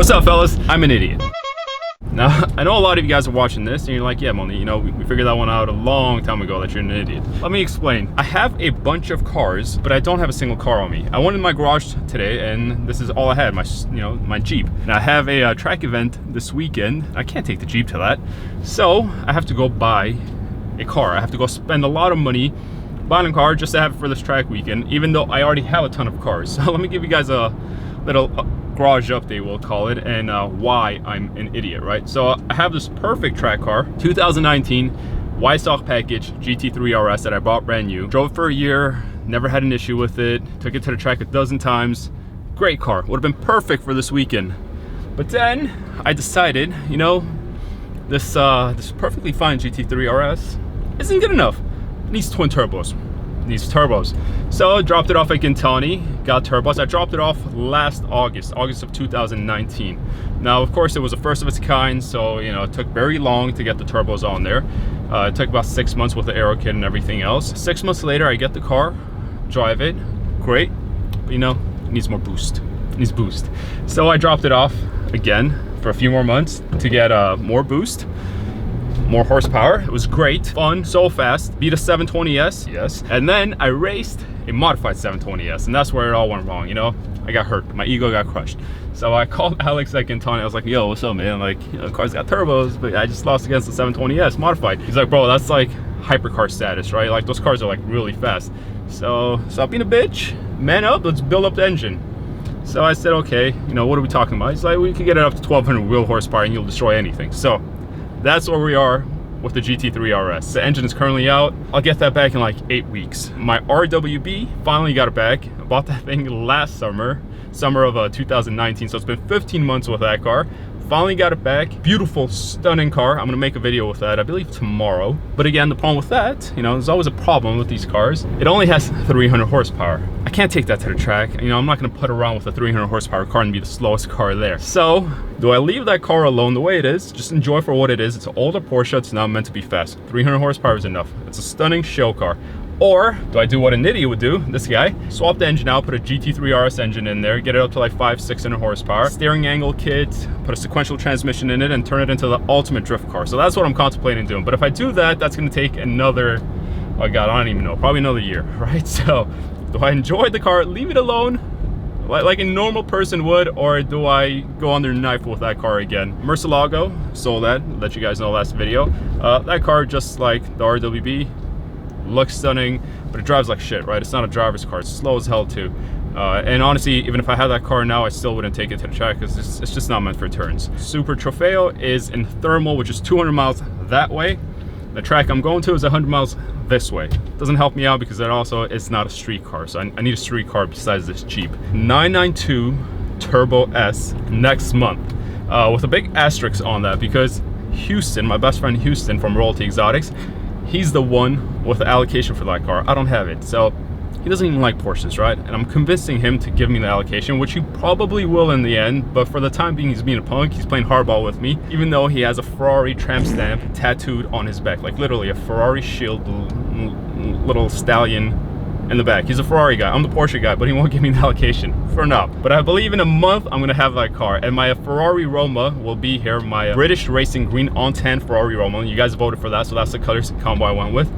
What's up, fellas? I'm an idiot. Now, I know a lot of you guys are watching this and you're like, yeah, Mondi, you know, we figured that one out a long time ago that you're an idiot. Let me explain. I have a bunch of cars, but I don't have a single car on me. I went in my garage today and this is all I had, my Jeep. And I have a track event this weekend. I can't take the Jeep to that. So I have to go buy a car. I have to go spend a lot of money buying a car just to have it for this track weekend, even though I already have a ton of cars. So let me give you guys a little garage update, we'll call it, and why I'm an idiot, right? So I have this perfect track car, 2019 wide stock package GT3 RS that I bought brand new. Drove it for a year, never had an issue with it, took it to the track a dozen times. Great car, would have been perfect for this weekend. But then I decided, you know, this perfectly fine GT3 RS isn't good enough. It needs twin turbos. So I dropped it off at Gintani, got turbos. I dropped it off last August of 2019. Now, of course, it was the first of its kind, so you know, it took very long to get the turbos on there. It took about 6 months with the aero kit and everything else. 6 months later, I get the car, drive it, great, but you know, it needs more boost. It needs boost. So I dropped it off again for a few more months to get more boost. More horsepower. It was great, fun, so fast. Beat a 720S, yes. And then I raced a modified 720S, and that's where it all went wrong, you know? I got hurt, my ego got crushed. So I called Alex at Gintani. I was like, yo, what's up, man? Like, you know, the car's got turbos, but I just lost against the 720S modified. He's like, bro, that's like hypercar status, right? Like, those cars are like really fast. So stop being a bitch, man up, let's build up the engine. So I said, okay, you know, what are we talking about? He's like, we can get it up to 1200 wheel horsepower and you'll destroy anything. So that's where we are with the GT3 RS. The engine is currently out. I'll get that back in like 8 weeks. My RWB finally got it back. I bought that thing last summer of 2019. So it's been 15 months with that car. Finally got it back. Beautiful, stunning car. I'm gonna make a video with that, I believe tomorrow. But again, the problem with that, you know, there's always a problem with these cars. It only has 300 horsepower. I can't take that to the track. You know, I'm not gonna put around with a 300 horsepower car and be the slowest car there. So, do I leave that car alone the way it is? Just enjoy for what it is. It's an older Porsche, it's not meant to be fast. 300 horsepower is enough. It's a stunning show car. Or do I do what an idiot would do, this guy? Swap the engine out, put a GT3 RS engine in there, get it up to like 500-600 horsepower, steering angle kit, put a sequential transmission in it, and turn it into the ultimate drift car. So that's what I'm contemplating doing. But if I do that, that's gonna take another, oh God, I don't even know, probably another year, right? So do I enjoy the car, leave it alone, like a normal person would, or do I go under knife with that car again? Murcielago, sold that, let you guys know last video. That car, just like the RWB, looks stunning, but it drives like shit, right? It's not a driver's car. It's slow as hell too. And honestly, even if I had that car now, I still wouldn't take it to the track because it's just not meant for turns. Super Trofeo is in thermal, which is 200 miles that way. The track I'm going to is 100 miles this way. Doesn't help me out because that also is not a street car. So I need a street car besides this Jeep. 992 Turbo S next month, with a big asterisk on that because Houston, my best friend Houston from Royalty Exotics, he's the one with the allocation for that car. I don't have it. So he doesn't even like Porsches, right? And I'm convincing him to give me the allocation, which he probably will in the end. But for the time being, he's being a punk. He's playing hardball with me, even though he has a Ferrari tramp stamp tattooed on his back. Like literally a Ferrari shield, little stallion in the back. He's a Ferrari guy. I'm the Porsche guy, but he won't give me the allocation for now. But I believe in a month, I'm gonna have that car. And my Ferrari Roma will be here. My British Racing Green on Tan Ferrari Roma. You guys voted for that, so that's the color combo I went with.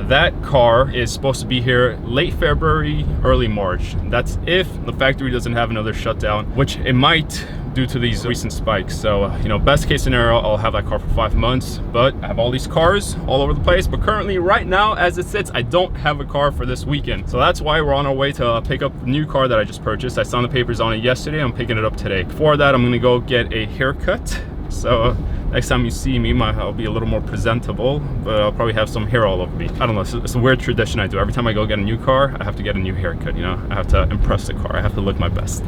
That car is supposed to be here late February, early March. That's if the factory doesn't have another shutdown, which it might due to these recent spikes. So, you know, best case scenario, I'll have that car for 5 months, but I have all these cars all over the place. But currently, right now, as it sits, I don't have a car for this weekend. So that's why we're on our way to pick up the new car that I just purchased. I signed the papers on it yesterday. I'm picking it up today. Before that, I'm gonna go get a haircut. So next time you see me, I'll be a little more presentable, but I'll probably have some hair all over me. I don't know, it's a weird tradition I do. Every time I go get a new car, I have to get a new haircut, you know? I have to impress the car, I have to look my best.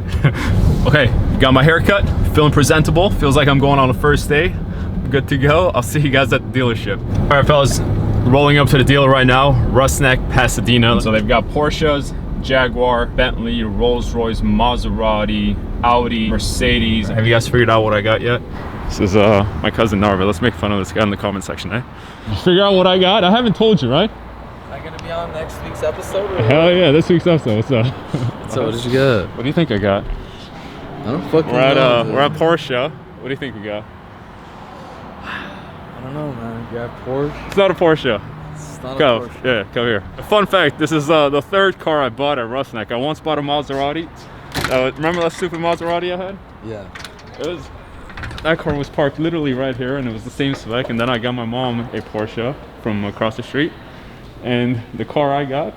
Okay, got my haircut, feeling presentable, feels like I'm going on the first day. Good to go, I'll see you guys at the dealership. All right, fellas, rolling up to the dealer right now, Rusnak, Pasadena. So they've got Porsches, Jaguar, Bentley, Rolls-Royce, Maserati, Audi, Mercedes. Have you guys figured out what I got yet? This is my cousin Narva. Let's make fun of this guy in the comment section, eh? Did you figure out what I got? I haven't told you, right? Am I gonna be on next week's episode? Or hell yeah, this week's episode. What's up? So what did you get? What do you think I got? don't fucking We're know. we're at Porsche. What do you think we got? I don't know, man. You have Porsche? It's not a Porsche. It's not Go. a Porsche. Yeah, come here. Fun fact, this is the third car I bought at Roughneck. I once bought a Maserati. Remember that stupid Maserati I had? Yeah. That car was parked literally right here, and it was the same spec. And then I got my mom a Porsche from across the street. And the car I got,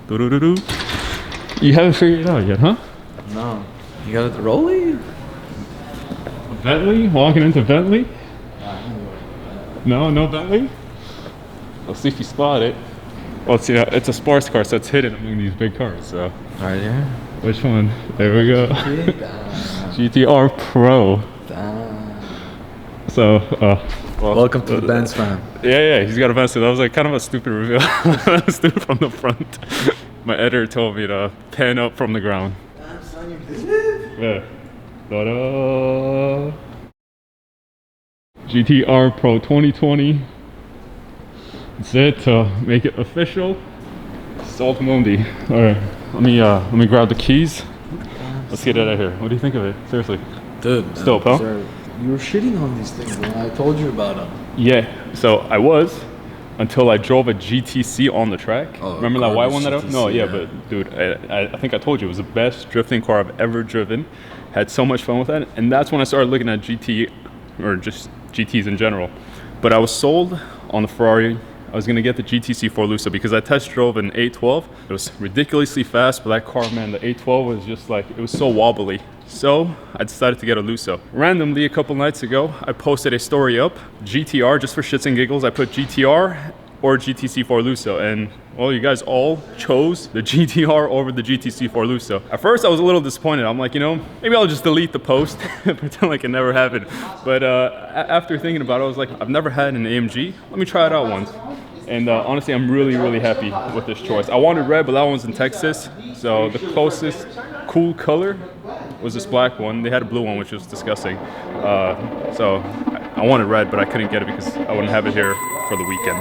doo-doo-doo-doo. You haven't figured it out yet, huh? No. You got it Rolly? Bentley? Walking into Bentley? No, no Bentley? Let's see if you spot it. Well, it's a sports car, so it's hidden among these big cars. So, Right here. which one? There we go. GTR Pro. So, well, Welcome to the Benz fam. Yeah, he's got a Benz. That was like kind of a stupid reveal. Stupid from the front. My editor told me to pan up from the ground. Damn, son, you did it? Yeah. Ta-da! GTR Pro 2020. That's it. To make it official. Sold Mondi. All right. Let me grab the keys. Let's get it out of here. What do you think of it? Seriously. Dude. Still, pal? Sir, you were shitting on these things when I told you about them. Yeah. So I was until I drove a GTC on the track. Oh, remember that white one that I... GTC, No, yeah, yeah. but dude, I think I told you it was the best drifting car I've ever driven. Had so much fun with that, and that's when I started looking at GT, or just GTs in general. But I was sold on the Ferrari. I was gonna get the GTC Forlusa because I test drove an 812. It was ridiculously fast, but that car, man, the 812 was just like, it was so wobbly. So I decided to get a Lusso. Randomly, a couple nights ago, I posted a story up, GTR, just for shits and giggles. I put GTR or GTC Forlusa, and well, you guys all chose the GTR over the GTC Forlusa. At first, I was a little disappointed. I'm like, you know, maybe I'll just delete the post, pretend like it never happened. But after thinking about it, I was like, I've never had an AMG. Let me try it out once. And honestly, I'm really, really happy with this choice. I wanted red, but that one's in Texas. So the closest cool color was this black one. They had a blue one, which was disgusting. So I wanted red, but I couldn't get it because I wouldn't have it here for the weekend.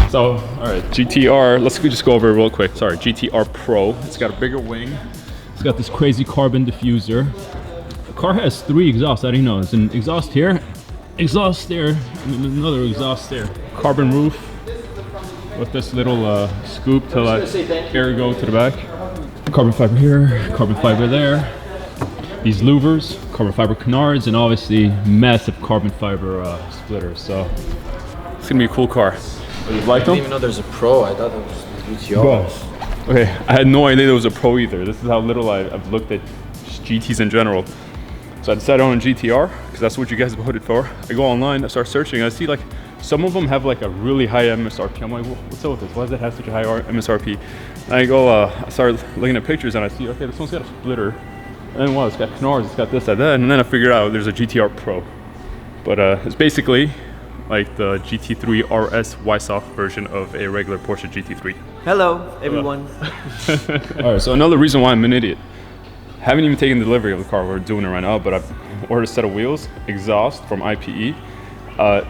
So, all right, GTR, let's just go over it real quick. Sorry, GTR Pro. It's got a bigger wing. It's got this crazy carbon diffuser. The car has 3 exhausts. I didn't know. There's an exhaust here, exhaust there, and another exhaust there. Carbon roof with this little scoop to let air go to the back. Carbon fiber here, carbon fiber there. These louvers, carbon fiber canards, and obviously massive carbon fiber splitters. So it's gonna be a cool car. You like I didn't them? even know there's a Pro. I thought it was GTR. Bro. Okay, I had no idea there was a Pro either. This is how little I've looked at GTs in general. So I decided on a GTR because that's what you guys voted for. I go online, I start searching, I see like some of them have like a really high MSRP. I'm like, well, what's up with this? Why does it have such a high MSRP? And I go, I started looking at pictures and I see, okay, this one's got a splitter. And then, wow, it's got canards, it's got this, that. And then I figured out there's a GTR Pro. But it's basically like the GT3 RS Y-Soft version of a regular Porsche GT3. Hello, everyone. All right, so another reason why I'm an idiot. Haven't even taken delivery of the car. We're doing it right now, but I've ordered a set of wheels, exhaust from IPE,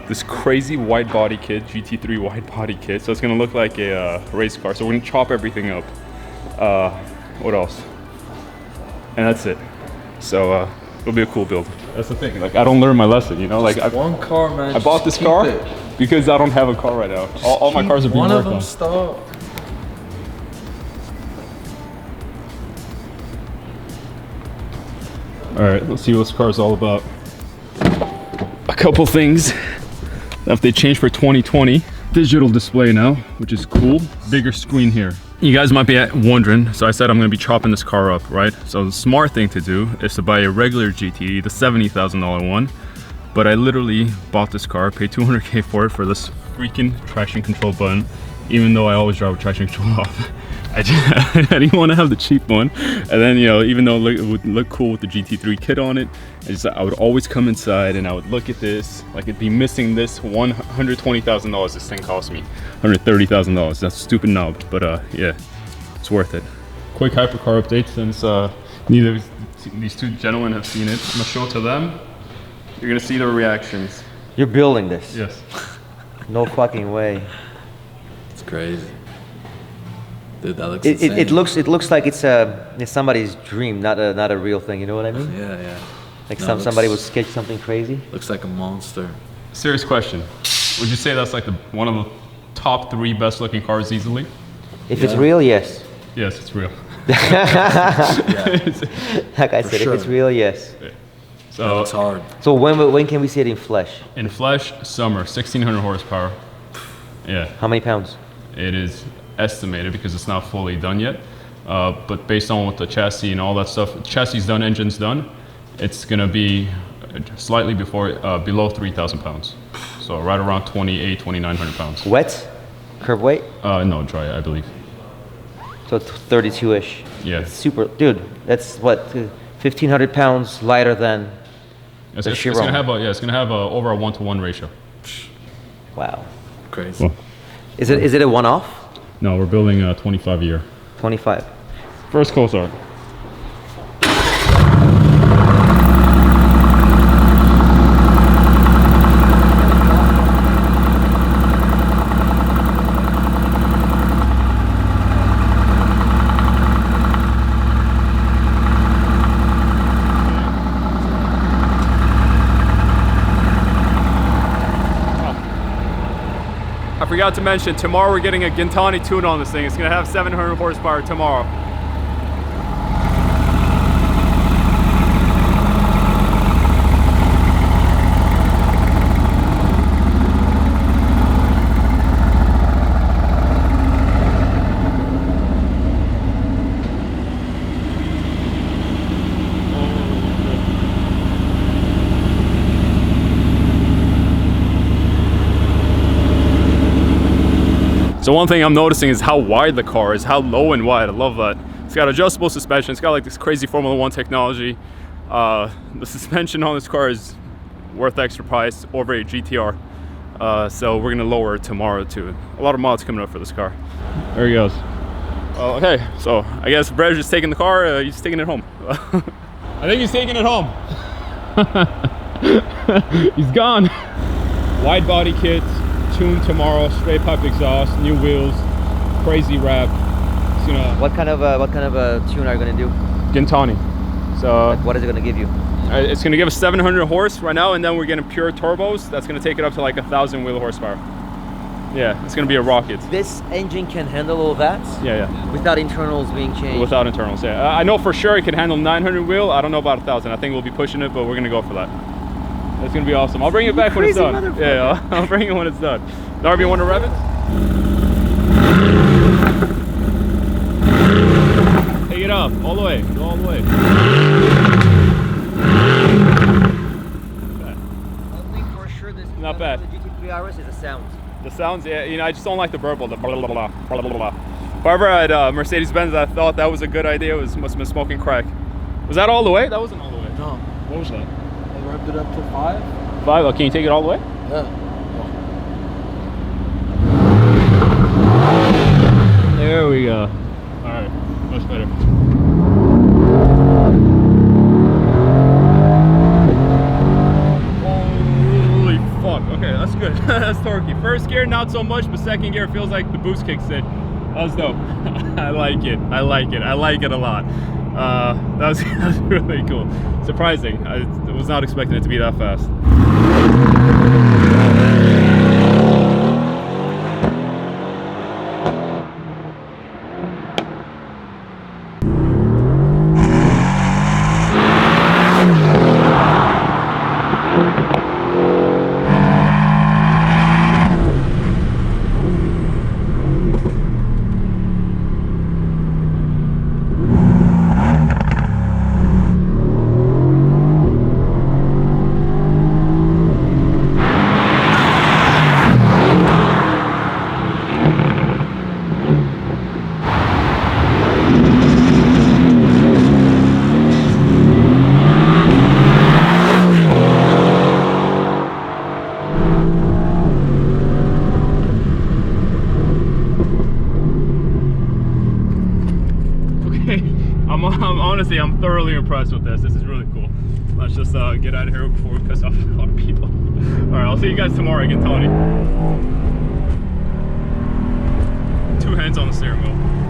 this crazy wide body kit, GT3 wide body kit. So it's gonna look like a race car. So we're gonna chop everything up. What else? And that's it. So it'll be a cool build. That's the thing. Like I don't learn my lesson, you know. Like One car, man. I bought this car because I don't have a car right now. All my cars are being One worked of them on. stop. All right, let's see what this car is all about. A couple things that they changed for 2020. Digital display now, which is cool. Bigger screen here. You guys might be wondering, so I said I'm gonna be chopping this car up, right? So the smart thing to do is to buy a regular GT, the $70,000 one. But I literally bought this car, paid $200K for it for this freaking traction control button, even though I always drive with traction control off. I didn't want to have the cheap one, and then you know, even though it would look cool with the GT3 kit on it, I would always come inside and I would look at this, like it'd be missing this $120,000. This thing cost me $130,000. That's a stupid knob, but yeah, it's worth it. Quick hypercar update since neither of these two gentlemen have seen it. I'm gonna show it to them. You're gonna see their reactions. You're building this? Yes. No fucking way. It's crazy. Dude, that looks It insane. it looks like it's somebody's dream, not a real thing. You know what I mean? Yeah, yeah. Like No, somebody would sketch something crazy. Looks like a monster. Serious question. Would you say that's like one of the top 3 best looking cars easily? If it's real, yes. Yes, it's real. Yeah. Like I For said, sure. if it's real, yes. So it's hard. So when can we see it in flesh? In flesh, summer, 1600 horsepower. Yeah, How many pounds? it is estimated because it's not fully done yet. But based on what the chassis and all that stuff, chassis is done, engine's done, it's gonna be slightly below 3,000 pounds. So right around 2,900 pounds. Wet? Curb weight? No, dry, I believe. So 32-ish. Yeah. That's super, dude. That's what 1,500 pounds lighter than. It's, The it's Chiron. gonna have over a 1-to-1 ratio. Wow. Crazy. Well, Is it a one-off? no, we're building a 25 year. 25. First co-start. I forgot to mention, tomorrow we're getting a Gintani tune on this thing. It's gonna have 700 horsepower tomorrow. So one thing I'm noticing is how wide the car is, how low and wide. I love that. It's got adjustable suspension. It's got like this crazy Formula 1 technology. The suspension on this car is worth extra price over a GTR. So we're gonna lower it tomorrow too. A lot of mods coming up for this car. There he goes. Okay, so I guess Bred's just taking the car, he's taking it home. I think he's taking it home. He's gone. Wide body kit. Tune tomorrow, straight pipe exhaust, new wheels, crazy wrap. It's gonna What kind of a tune are you gonna do? Gintani. So Like, what is it gonna give you? it's gonna give us 700 horse right now, and then we're getting pure turbos. That's gonna take it up to like 1,000 wheel horsepower. Yeah, it's gonna be a rocket. This engine can handle all that Yeah, yeah. without internals being changed. Without internals. Yeah, I know for sure it can handle 900 wheel. I don't know about 1,000. I think we'll be pushing it, but we're gonna go for that. It's gonna be awesome. I'll bring it back when it's crazy done. motherfucker. Yeah, I'll bring it when it's done. Darby, you want to rev it? Take it up, all the way. Go all the way. One thing for sure, this Not bad. The GT3 RS is the sound. The sounds, yeah, you know, I just don't like the burble, the blah, blah, blah, blah, blah, blah. However, at Mercedes-Benz, I thought that was a good idea. It must have been smoking crack. Was that all the way? That wasn't all the way. No. What was that? I revved it up to 5. 5? Oh, can you take it all the way? Yeah. There we go. All right, much better. Holy fuck. Okay, that's good. That's torquey. First gear, not so much, but second gear feels like the boost kicks in. That was dope. I like it. I like it. I like it a lot. That was really cool. Surprising. I was not expecting it to be that fast. I'm honestly, I'm thoroughly impressed with this. This is really cool. Let's just get out of here before we piss off a lot of people. All right, I'll see you guys tomorrow again, Tony. 2 hands on the steering wheel.